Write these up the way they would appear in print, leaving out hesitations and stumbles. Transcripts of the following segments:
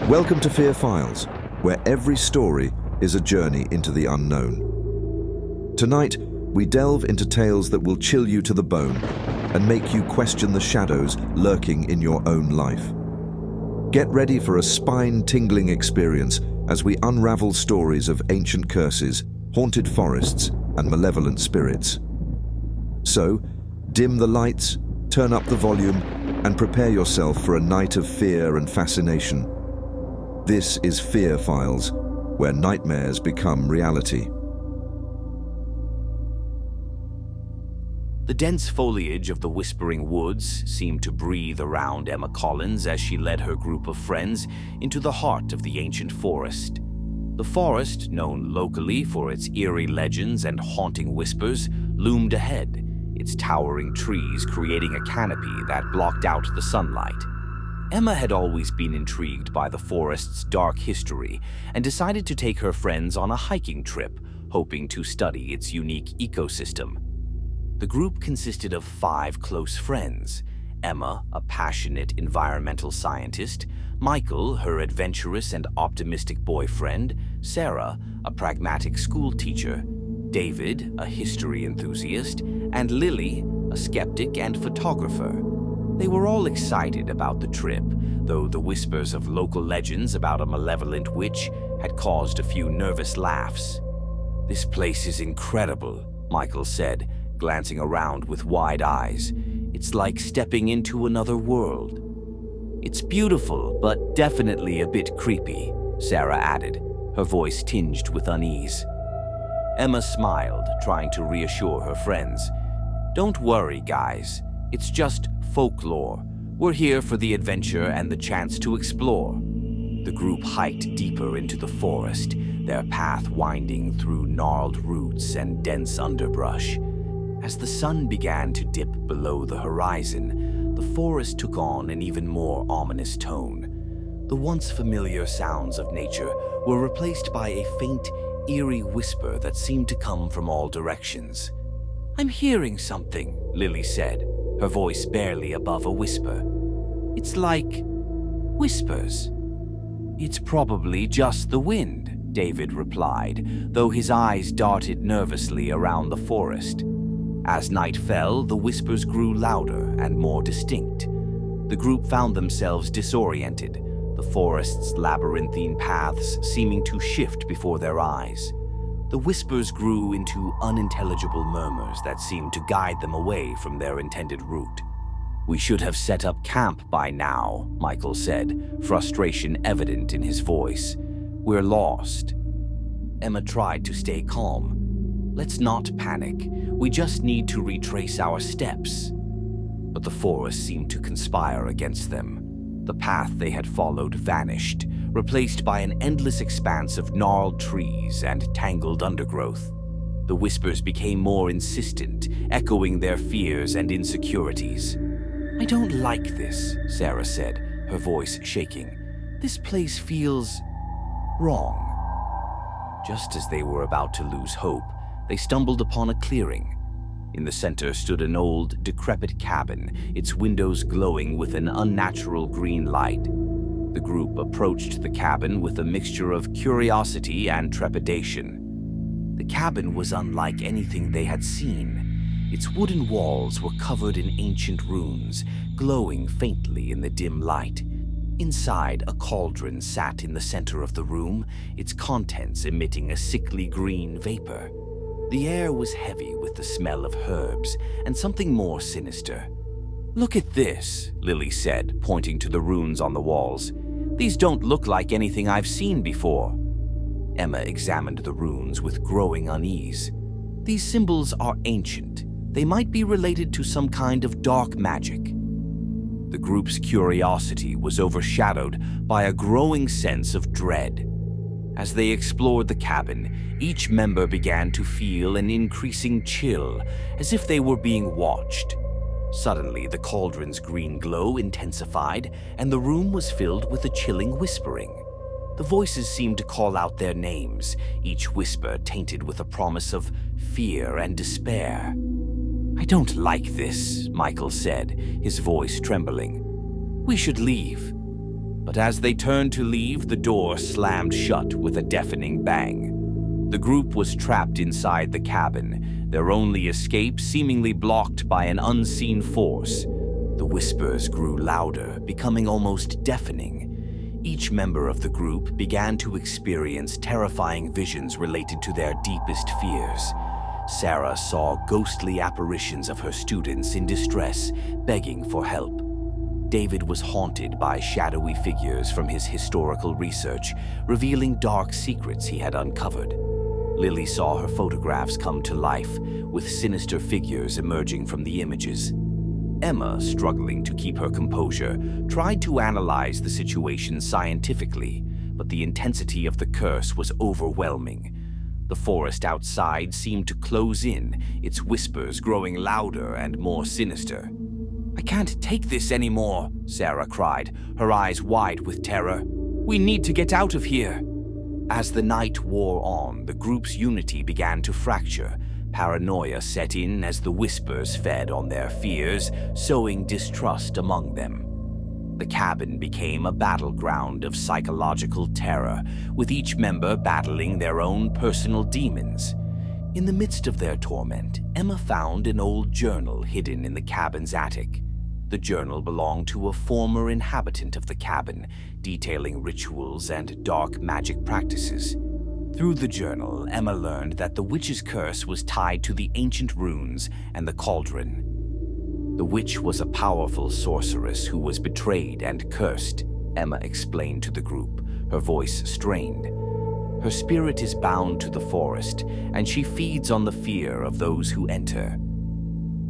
Welcome to Fear Files, where every story is a journey into the unknown. Tonight, we delve into tales that will chill you to the bone and make you question the shadows lurking in your own life. Get ready for a spine-tingling experience as we unravel stories of ancient curses, haunted forests, and malevolent spirits. So, dim the lights, turn up the volume, and prepare yourself for a night of fear and fascination. This is Fear Files, where nightmares become reality. The dense foliage of the Whispering Woods seemed to breathe around Emma Collins as she led her group of friends into the heart of the ancient forest. The forest, known locally for its eerie legends and haunting whispers, loomed ahead, its towering trees creating a canopy that blocked out the sunlight. Emma had always been intrigued by the forest's dark history and decided to take her friends on a hiking trip, hoping to study its unique ecosystem. The group consisted of 5 close friends: Emma, a passionate environmental scientist; Michael, her adventurous and optimistic boyfriend; Sarah, a pragmatic school teacher; David, a history enthusiast; and Lily, a skeptic and photographer. They were all excited about the trip, though the whispers of local legends about a malevolent witch had caused a few nervous laughs. "This place is incredible," Michael said, glancing around with wide eyes. "It's like stepping into another world." "It's beautiful, but definitely a bit creepy," Sarah added, her voice tinged with unease. Emma smiled, trying to reassure her friends. "Don't worry, guys. It's just folklore. We're here for the adventure and the chance to explore." The group hiked deeper into the forest, their path winding through gnarled roots and dense underbrush. As the sun began to dip below the horizon, the forest took on an even more ominous tone. The once familiar sounds of nature were replaced by a faint, eerie whisper that seemed to come from all directions. "I'm hearing something," Lily said, her voice barely above a whisper. "It's like whispers." "It's probably just the wind," David replied, though his eyes darted nervously around the forest. As night fell, the whispers grew louder and more distinct. The group found themselves disoriented, the forest's labyrinthine paths seeming to shift before their eyes. The whispers grew into unintelligible murmurs that seemed to guide them away from their intended route. "We should have set up camp by now," Michael said, frustration evident in his voice. "We're lost." Emma tried to stay calm. "Let's not panic. We just need to retrace our steps." But the forest seemed to conspire against them. The path they had followed vanished, replaced by an endless expanse of gnarled trees and tangled undergrowth. The whispers became more insistent, echoing their fears and insecurities. "I don't like this," Sarah said, her voice shaking. "This place feels wrong." Just as they were about to lose hope, they stumbled upon a clearing. In the center stood an old, decrepit cabin, its windows glowing with an unnatural green light. The group approached the cabin with a mixture of curiosity and trepidation. The cabin was unlike anything they had seen. Its wooden walls were covered in ancient runes, glowing faintly in the dim light. Inside, a cauldron sat in the center of the room, its contents emitting a sickly green vapor. The air was heavy with the smell of herbs and something more sinister. "Look at this," Lily said, pointing to the runes on the walls. "These don't look like anything I've seen before." Emma examined the runes with growing unease. "These symbols are ancient. They might be related to some kind of dark magic." The group's curiosity was overshadowed by a growing sense of dread. As they explored the cabin, each member began to feel an increasing chill, as if they were being watched. Suddenly, the cauldron's green glow intensified, and the room was filled with a chilling whispering. The voices seemed to call out their names, each whisper tainted with a promise of fear and despair. "I don't like this," Michael said, his voice trembling. "We should leave." But as they turned to leave, the door slammed shut with a deafening bang. The group was trapped inside the cabin, their only escape seemingly blocked by an unseen force. The whispers grew louder, becoming almost deafening. Each member of the group began to experience terrifying visions related to their deepest fears. Sarah saw ghostly apparitions of her students in distress, begging for help. David was haunted by shadowy figures from his historical research, revealing dark secrets he had uncovered. Lily saw her photographs come to life, with sinister figures emerging from the images. Emma, struggling to keep her composure, tried to analyze the situation scientifically, but the intensity of the curse was overwhelming. The forest outside seemed to close in, its whispers growing louder and more sinister. "I can't take this anymore," Sarah cried, her eyes wide with terror. "We need to get out of here." As the night wore on, the group's unity began to fracture. Paranoia set in as the whispers fed on their fears, sowing distrust among them. The cabin became a battleground of psychological terror, with each member battling their own personal demons. In the midst of their torment, Emma found an old journal hidden in the cabin's attic. The journal belonged to a former inhabitant of the cabin, detailing rituals and dark magic practices. Through the journal, Emma learned that the witch's curse was tied to the ancient runes and the cauldron. The witch was a powerful sorceress who was betrayed and cursed, Emma explained to the group, her voice strained. Her spirit is bound to the forest, and she feeds on the fear of those who enter.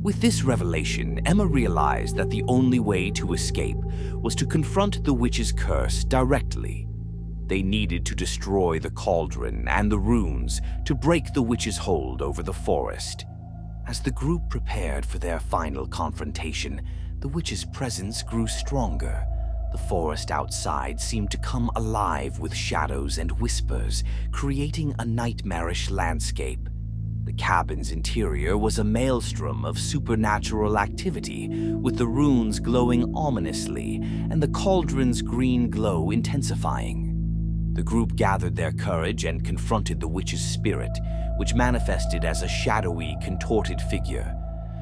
With this revelation, Emma realized that the only way to escape was to confront the witch's curse directly. They needed to destroy the cauldron and the runes to break the witch's hold over the forest. As the group prepared for their final confrontation, the witch's presence grew stronger. The forest outside seemed to come alive with shadows and whispers, creating a nightmarish landscape. The cabin's interior was a maelstrom of supernatural activity, with the runes glowing ominously and the cauldron's green glow intensifying. The group gathered their courage and confronted the witch's spirit, which manifested as a shadowy, contorted figure.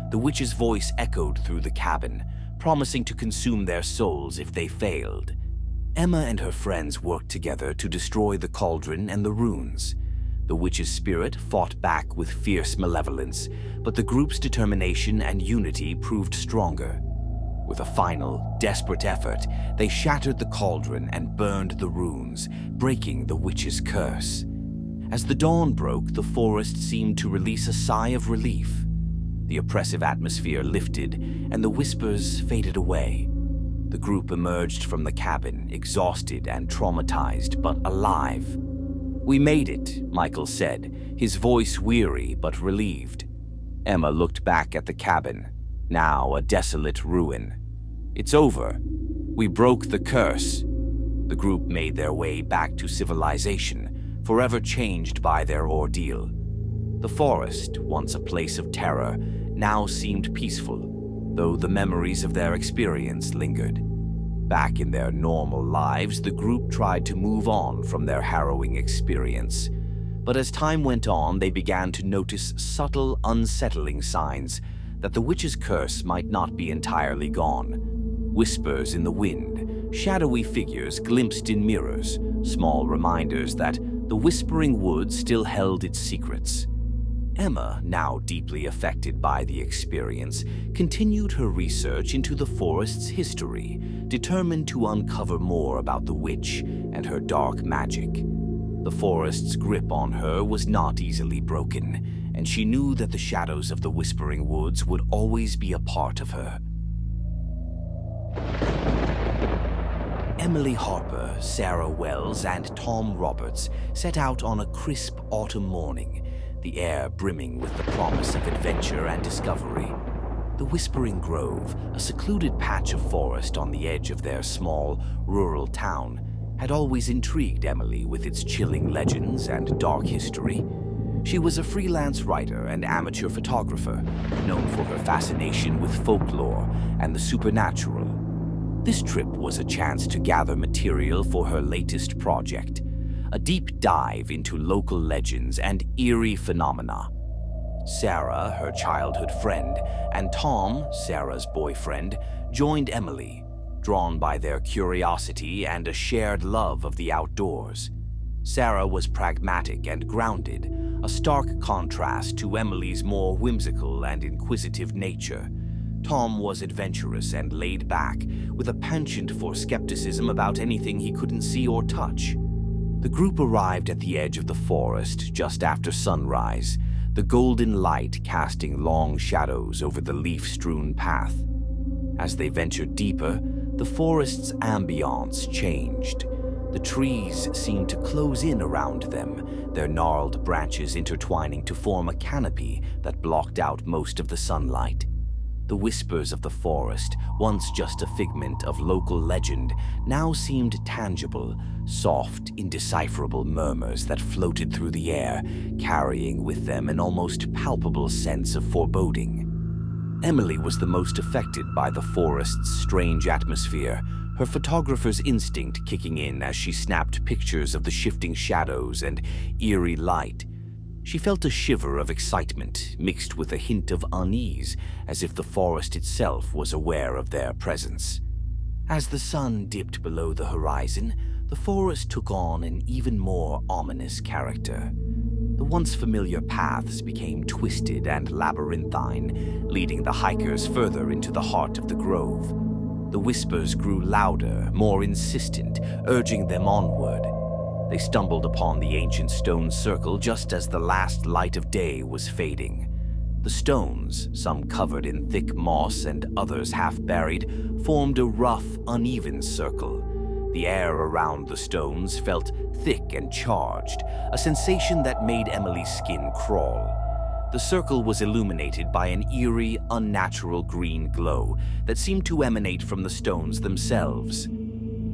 The witch's voice echoed through the cabin, promising to consume their souls if they failed. Emma and her friends worked together to destroy the cauldron and the runes. The witch's spirit fought back with fierce malevolence, but the group's determination and unity proved stronger. With a final, desperate effort, they shattered the cauldron and burned the runes, breaking the witch's curse. As the dawn broke, the forest seemed to release a sigh of relief. The oppressive atmosphere lifted, and the whispers faded away. The group emerged from the cabin, exhausted and traumatized, but alive. "We made it," Michael said, his voice weary but relieved. Emma looked back at the cabin, now a desolate ruin. "It's over. We broke the curse." The group made their way back to civilization, forever changed by their ordeal. The forest, once a place of terror, now seemed peaceful, though the memories of their experience lingered. Back in their normal lives, the group tried to move on from their harrowing experience. But as time went on, they began to notice subtle, unsettling signs that the witch's curse might not be entirely gone. Whispers in the wind, shadowy figures glimpsed in mirrors, small reminders that the Whispering Wood still held its secrets. Emma, now deeply affected by the experience, continued her research into the forest's history, determined to uncover more about the witch and her dark magic. The forest's grip on her was not easily broken, and she knew that the shadows of the Whispering Woods would always be a part of her. Emily Harper, Sarah Wells, and Tom Roberts set out on a crisp autumn morning, the air brimming with the promise of adventure and discovery. The Whispering Grove, a secluded patch of forest on the edge of their small, rural town, had always intrigued Emily with its chilling legends and dark history. She was a freelance writer and amateur photographer, known for her fascination with folklore and the supernatural. This trip was a chance to gather material for her latest project, a deep dive into local legends and eerie phenomena. Sarah, her childhood friend, and Tom, Sarah's boyfriend, joined Emily, drawn by their curiosity and a shared love of the outdoors. Sarah was pragmatic and grounded, a stark contrast to Emily's more whimsical and inquisitive nature. Tom was adventurous and laid back, with a penchant for skepticism about anything he couldn't see or touch. The group arrived at the edge of the forest just after sunrise, the golden light casting long shadows over the leaf-strewn path. As they ventured deeper, the forest's ambiance changed. The trees seemed to close in around them, their gnarled branches intertwining to form a canopy that blocked out most of the sunlight. The whispers of the forest, once just a figment of local legend, now seemed tangible, soft, indecipherable murmurs that floated through the air, carrying with them an almost palpable sense of foreboding. Emily was the most affected by the forest's strange atmosphere, her photographer's instinct kicking in as she snapped pictures of the shifting shadows and eerie light. She felt a shiver of excitement mixed with a hint of unease, as if the forest itself was aware of their presence. As the sun dipped below the horizon, the forest took on an even more ominous character. The once familiar paths became twisted and labyrinthine, leading the hikers further into the heart of the grove. The whispers grew louder, more insistent, urging them onward. They stumbled upon the ancient stone circle just as the last light of day was fading. The stones, some covered in thick moss and others half buried, formed a rough, uneven circle. The air around the stones felt thick and charged, a sensation that made Emily's skin crawl. The circle was illuminated by an eerie, unnatural green glow that seemed to emanate from the stones themselves.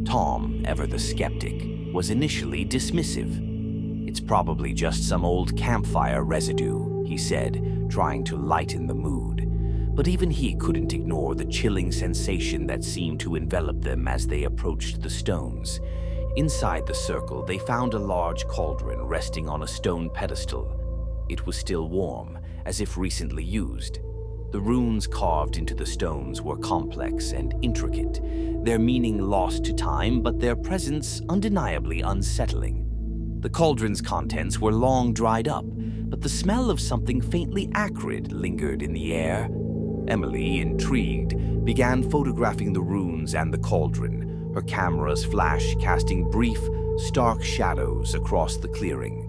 Tom, ever the skeptic, was initially dismissive. "It's probably just some old campfire residue," he said, trying to lighten the mood. But even he couldn't ignore the chilling sensation that seemed to envelop them as they approached the stones. Inside the circle, they found a large cauldron resting on a stone pedestal. It was still warm, as if recently used. The runes carved into the stones were complex and intricate, their meaning lost to time, but their presence undeniably unsettling. The cauldron's contents were long dried up, but the smell of something faintly acrid lingered in the air. Emily, intrigued, began photographing the runes and the cauldron, her camera's flash casting brief, stark shadows across the clearing.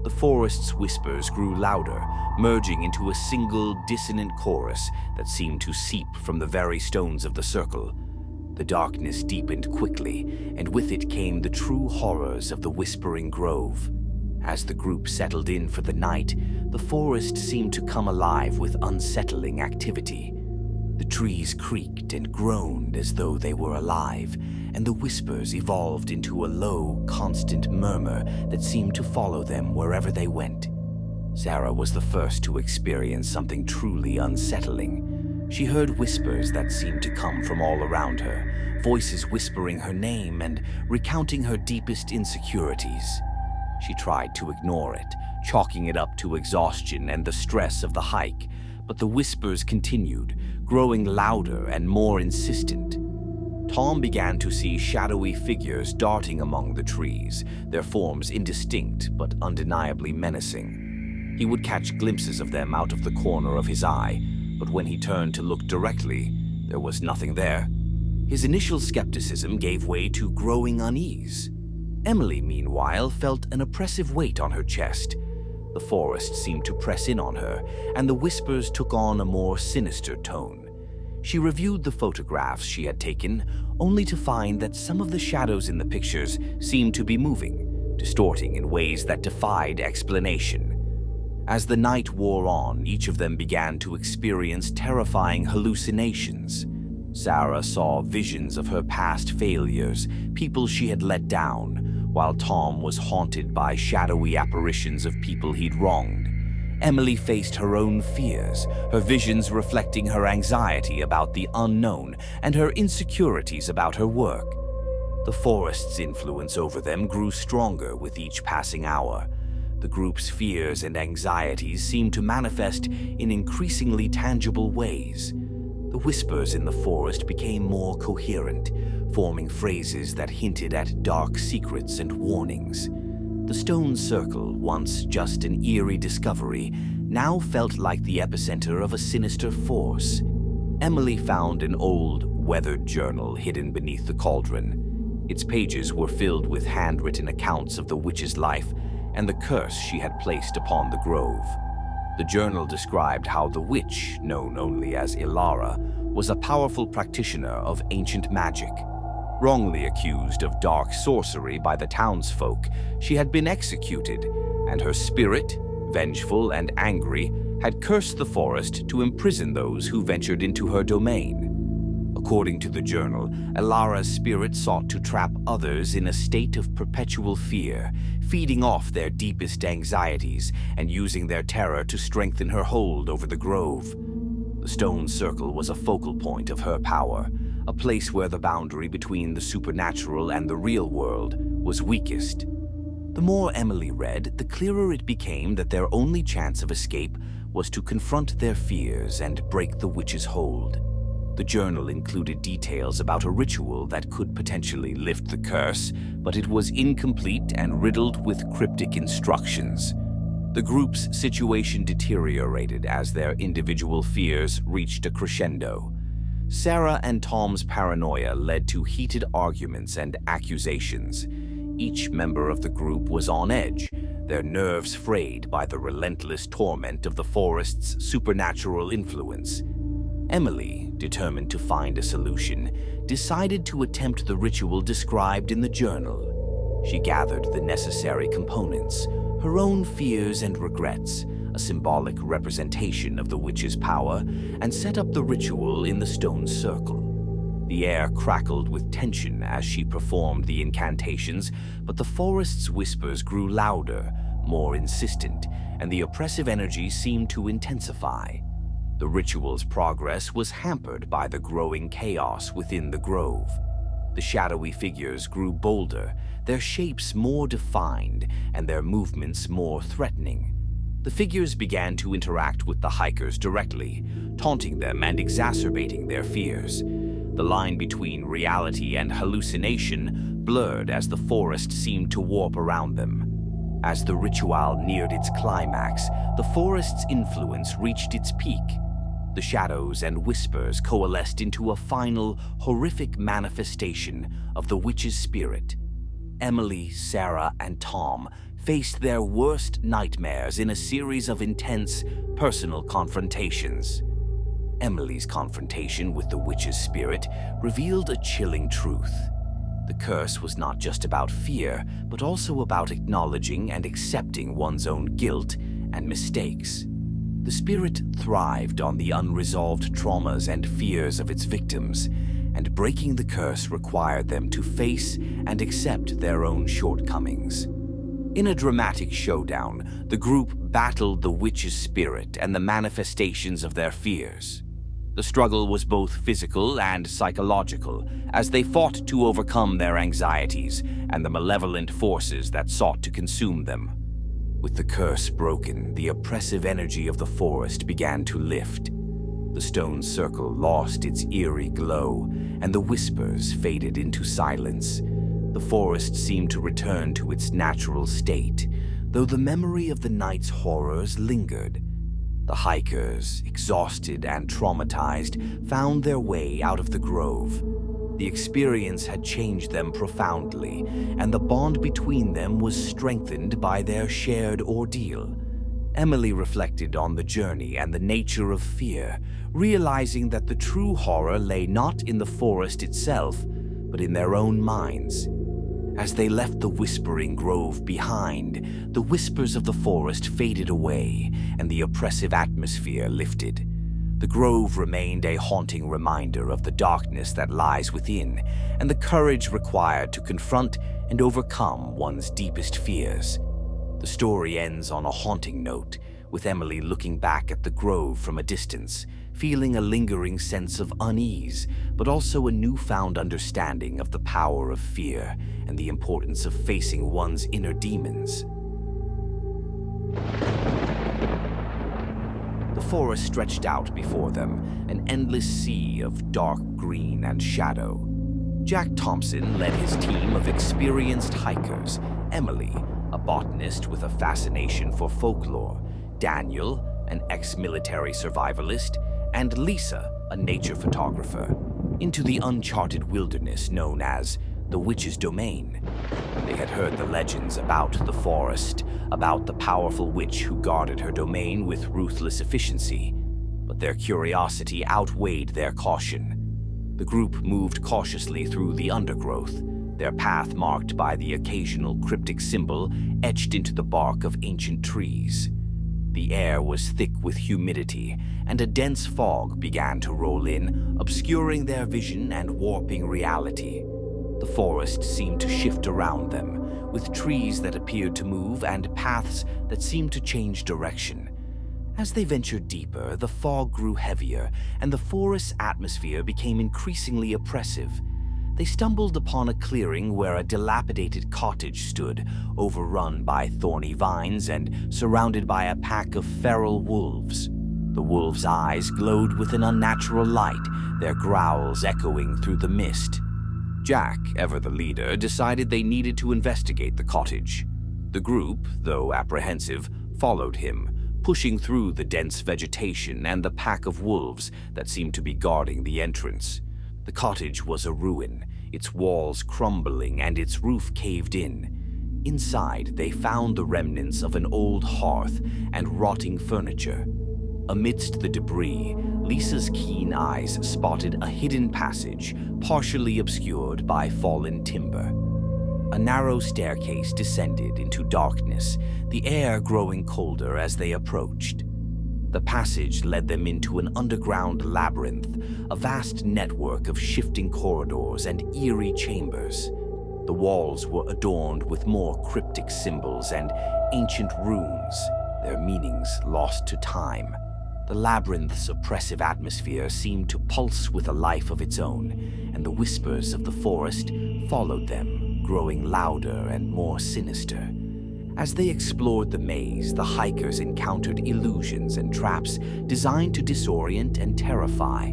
The forest's whispers grew louder, merging into a single dissonant chorus that seemed to seep from the very stones of the circle. The darkness deepened quickly, and with it came the true horrors of the Whispering Grove. As the group settled in for the night, the forest seemed to come alive with unsettling activity. The trees creaked and groaned as though they were alive, and the whispers evolved into a low, constant murmur that seemed to follow them wherever they went. Sarah was the first to experience something truly unsettling. She heard whispers that seemed to come from all around her, voices whispering her name and recounting her deepest insecurities. She tried to ignore it, chalking it up to exhaustion and the stress of the hike, but the whispers continued, growing louder and more insistent. Tom began to see shadowy figures darting among the trees, their forms indistinct but undeniably menacing. He would catch glimpses of them out of the corner of his eye, but when he turned to look directly, there was nothing there. His initial skepticism gave way to growing unease. Emily, meanwhile, felt an oppressive weight on her chest. The forest seemed to press in on her, and the whispers took on a more sinister tone. She reviewed the photographs she had taken, only to find that some of the shadows in the pictures seemed to be moving, distorting in ways that defied explanation. As the night wore on, each of them began to experience terrifying hallucinations. Sarah saw visions of her past failures, people she had let down, while Tom was haunted by shadowy apparitions of people he'd wronged. Emily faced her own fears, her visions reflecting her anxiety about the unknown and her insecurities about her work. The forest's influence over them grew stronger with each passing hour. The group's fears and anxieties seemed to manifest in increasingly tangible ways. The whispers in the forest became more coherent, forming phrases that hinted at dark secrets and warnings. The stone circle, once just an eerie discovery, now felt like the epicenter of a sinister force. Emily found an old, weathered journal hidden beneath the cauldron. Its pages were filled with handwritten accounts of the witch's life and the curse she had placed upon the grove. The journal described how the witch, known only as Ilara, was a powerful practitioner of ancient magic. Wrongly accused of dark sorcery by the townsfolk, she had been executed, and her spirit, vengeful and angry, had cursed the forest to imprison those who ventured into her domain. According to the journal, Ilara's spirit sought to trap others in a state of perpetual fear, feeding off their deepest anxieties and using their terror to strengthen her hold over the grove. The stone circle was a focal point of her power, a place where the boundary between the supernatural and the real world was weakest. The more Emily read, the clearer it became that their only chance of escape was to confront their fears and break the witch's hold. The journal included details about a ritual that could potentially lift the curse, but it was incomplete and riddled with cryptic instructions. The group's situation deteriorated as their individual fears reached a crescendo. Sarah and Tom's paranoia led to heated arguments and accusations. Each member of the group was on edge, their nerves frayed by the relentless torment of the forest's supernatural influence. Emily, determined to find a solution, decided to attempt the ritual described in the journal. She gathered the necessary components, her own fears and regrets, a symbolic representation of the witch's power, and set up the ritual in the stone circle. The air crackled with tension as she performed the incantations, but the forest's whispers grew louder, more insistent, and the oppressive energy seemed to intensify. The ritual's progress was hampered by the growing chaos within the grove. The shadowy figures grew bolder, their shapes more defined, and their movements more threatening. The figures began to interact with the hikers directly, taunting them and exacerbating their fears. The line between reality and hallucination blurred as the forest seemed to warp around them. As the ritual neared its climax, the forest's influence reached its peak. The shadows and whispers coalesced into a final, horrific manifestation of the witch's spirit. Emily, Sarah, and Tom faced their worst nightmares in a series of intense, personal confrontations. Emily's confrontation with the witch's spirit revealed a chilling truth. The curse was not just about fear, but also about acknowledging and accepting one's own guilt and mistakes. The spirit thrived on the unresolved traumas and fears of its victims, and breaking the curse required them to face and accept their own shortcomings. In a dramatic showdown, the group battled the witch's spirit and the manifestations of their fears. The struggle was both physical and psychological, as they fought to overcome their anxieties and the malevolent forces that sought to consume them. With the curse broken, the oppressive energy of the forest began to lift. The stone circle lost its eerie glow, and the whispers faded into silence. The forest seemed to return to its natural state, though the memory of the night's horrors lingered. The hikers, exhausted and traumatized, found their way out of the grove. The experience had changed them profoundly, and the bond between them was strengthened by their shared ordeal. Emily reflected on the journey and the nature of fear, realizing that the true horror lay not in the forest itself, but in their own minds. As they left the whispering grove behind, the whispers of the forest faded away, and the oppressive atmosphere lifted. The grove remained a haunting reminder of the darkness that lies within, and the courage required to confront and overcome one's deepest fears. The story ends on a haunting note, with Emily looking back at the grove from a distance, feeling a lingering sense of unease, but also a newfound understanding of the power of fear and the importance of facing one's inner demons. The forest stretched out before them, an endless sea of dark green and shadow. Jack Thompson led his team of experienced hikers, Emily, a botanist with a fascination for folklore, Daniel, an ex-military survivalist, and Lisa, a nature photographer, into the uncharted wilderness known as the Witch's Domain. They had heard the legends about the forest, about the powerful witch who guarded her domain with ruthless efficiency, but their curiosity outweighed their caution. The group moved cautiously through the undergrowth, their path marked by the occasional cryptic symbol etched into the bark of ancient trees. The air was thick with humidity, and a dense fog began to roll in, obscuring their vision and warping reality. The forest seemed to shift around them, with trees that appeared to move and paths that seemed to change direction. As they ventured deeper, the fog grew heavier, and the forest's atmosphere became increasingly oppressive. They stumbled upon a clearing where a dilapidated cottage stood, overrun by thorny vines and surrounded by a pack of feral wolves. The wolves' eyes glowed with an unnatural light, their growls echoing through the mist. Jack, ever the leader, decided they needed to investigate the cottage. The group, though apprehensive, followed him, pushing through the dense vegetation and the pack of wolves that seemed to be guarding the entrance. The cottage was a ruin, its walls crumbling and its roof caved in. Inside, they found the remnants of an old hearth and rotting furniture. Amidst the debris, Lisa's keen eyes spotted a hidden passage, partially obscured by fallen timber. A narrow staircase descended into darkness, the air growing colder as they approached. The passage led them into an underground labyrinth, a vast network of shifting corridors and eerie chambers. The walls were adorned with more cryptic symbols and ancient runes, their meanings lost to time. The labyrinth's oppressive atmosphere seemed to pulse with a life of its own, and the whispers of the forest followed them, growing louder and more sinister. As they explored the maze, the hikers encountered illusions and traps designed to disorient and terrify.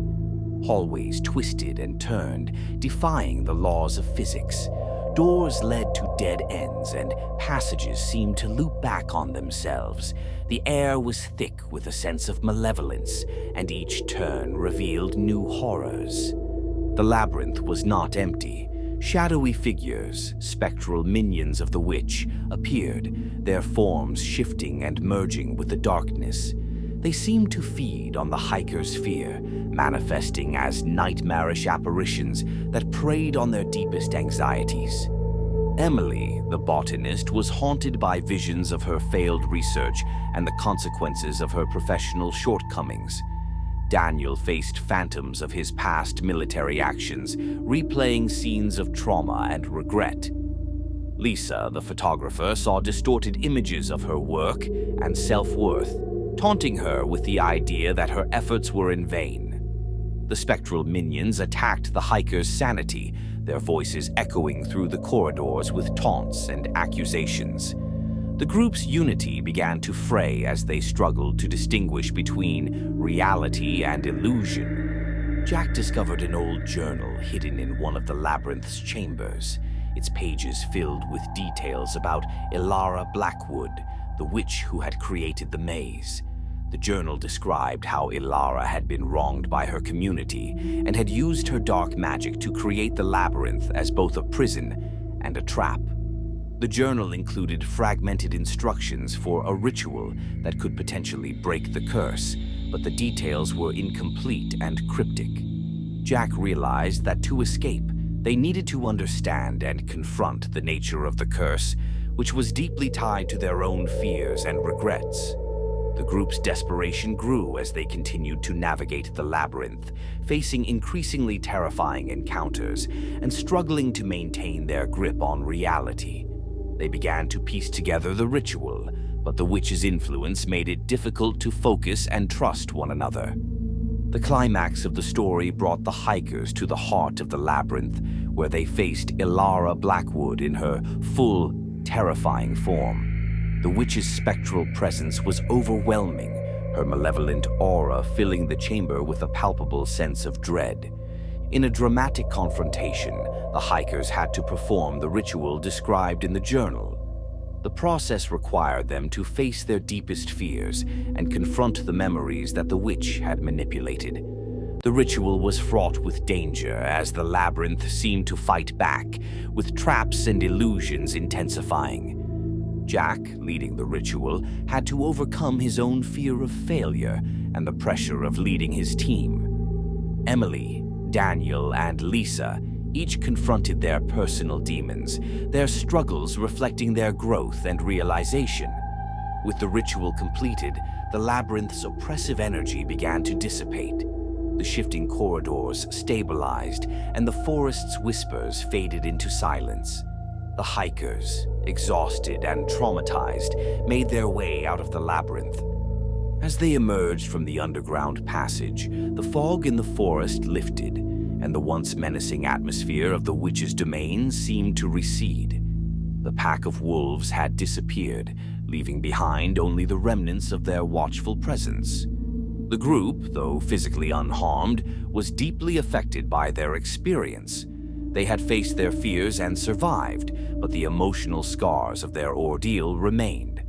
Hallways twisted and turned, defying the laws of physics. Doors led to dead ends, and passages seemed to loop back on themselves. The air was thick with a sense of malevolence, and each turn revealed new horrors. The labyrinth was not empty. Shadowy figures, spectral minions of the witch, appeared, their forms shifting and merging with the darkness. They seemed to feed on the hikers' fear, manifesting as nightmarish apparitions that preyed on their deepest anxieties. Emily, the botanist, was haunted by visions of her failed research and the consequences of her professional shortcomings. Daniel faced phantoms of his past military actions, replaying scenes of trauma and regret. Lisa, the photographer, saw distorted images of her work and self-worth, taunting her with the idea that her efforts were in vain. The spectral minions attacked the hikers' sanity, their voices echoing through the corridors with taunts and accusations. The group's unity began to fray as they struggled to distinguish between reality and illusion. Jack discovered an old journal hidden in one of the labyrinth's chambers, its pages filled with details about Ilara Blackwood, the witch who had created the maze. The journal described how Ilara had been wronged by her community and had used her dark magic to create the labyrinth as both a prison and a trap. The journal included fragmented instructions for a ritual that could potentially break the curse, but the details were incomplete and cryptic. Jack realized that to escape, they needed to understand and confront the nature of the curse, which was deeply tied to their own fears and regrets. The group's desperation grew as they continued to navigate the labyrinth, facing increasingly terrifying encounters and struggling to maintain their grip on reality. They began to piece together the ritual, but the witch's influence made it difficult to focus and trust one another. The climax of the story brought the hikers to the heart of the labyrinth, where they faced Ilara Blackwood in her full, terrifying form. The witch's spectral presence was overwhelming, her malevolent aura filling the chamber with a palpable sense of dread. In a dramatic confrontation, the hikers had to perform the ritual described in the journal. The process required them to face their deepest fears and confront the memories that the witch had manipulated. The ritual was fraught with danger as the labyrinth seemed to fight back, with traps and illusions intensifying. Jack, leading the ritual, had to overcome his own fear of failure and the pressure of leading his team. Emily, Daniel, and Lisa each confronted their personal demons, their struggles reflecting their growth and realization. With the ritual completed, the labyrinth's oppressive energy began to dissipate. The shifting corridors stabilized, and the forest's whispers faded into silence. The hikers, exhausted and traumatized, made their way out of the labyrinth. As they emerged from the underground passage, the fog in the forest lifted, and the once menacing atmosphere of the witch's domain seemed to recede. The pack of wolves had disappeared, leaving behind only the remnants of their watchful presence. The group, though physically unharmed, was deeply affected by their experience. They had faced their fears and survived, but the emotional scars of their ordeal remained.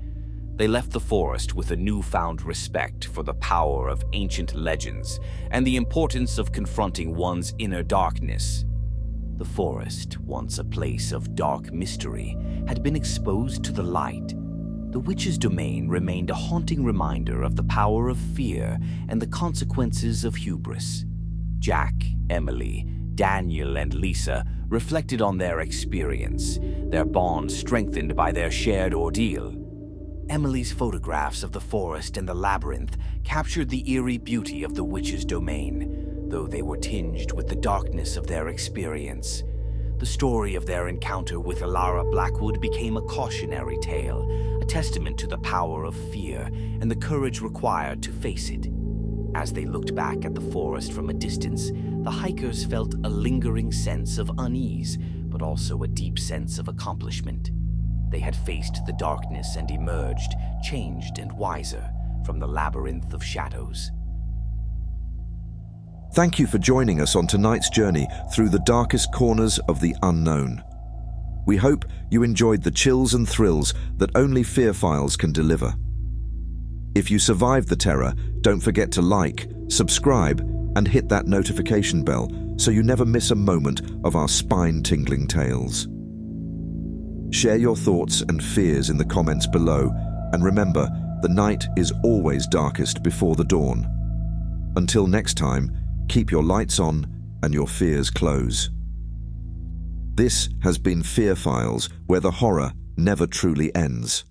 They left the forest with a newfound respect for the power of ancient legends and the importance of confronting one's inner darkness. The forest, once a place of dark mystery, had been exposed to the light. The witch's domain remained a haunting reminder of the power of fear and the consequences of hubris. Jack, Emily, Daniel, and Lisa reflected on their experience, their bond strengthened by their shared ordeal. Emily's photographs of the forest and the labyrinth captured the eerie beauty of the witch's domain, though they were tinged with the darkness of their experience. The story of their encounter with Ilara Blackwood became a cautionary tale, a testament to the power of fear and the courage required to face it. As they looked back at the forest from a distance, the hikers felt a lingering sense of unease, but also a deep sense of accomplishment. They had faced the darkness and emerged, changed and wiser, from the labyrinth of shadows. Thank you for joining us on tonight's journey through the darkest corners of the unknown. We hope you enjoyed the chills and thrills that only Fear Files can deliver. If you survived the terror, don't forget to like, subscribe, and hit that notification bell so you never miss a moment of our spine-tingling tales. Share your thoughts and fears in the comments below, and remember, the night is always darkest before the dawn. Until next time, keep your lights on and your fears close. This has been Fear Files, where the horror never truly ends.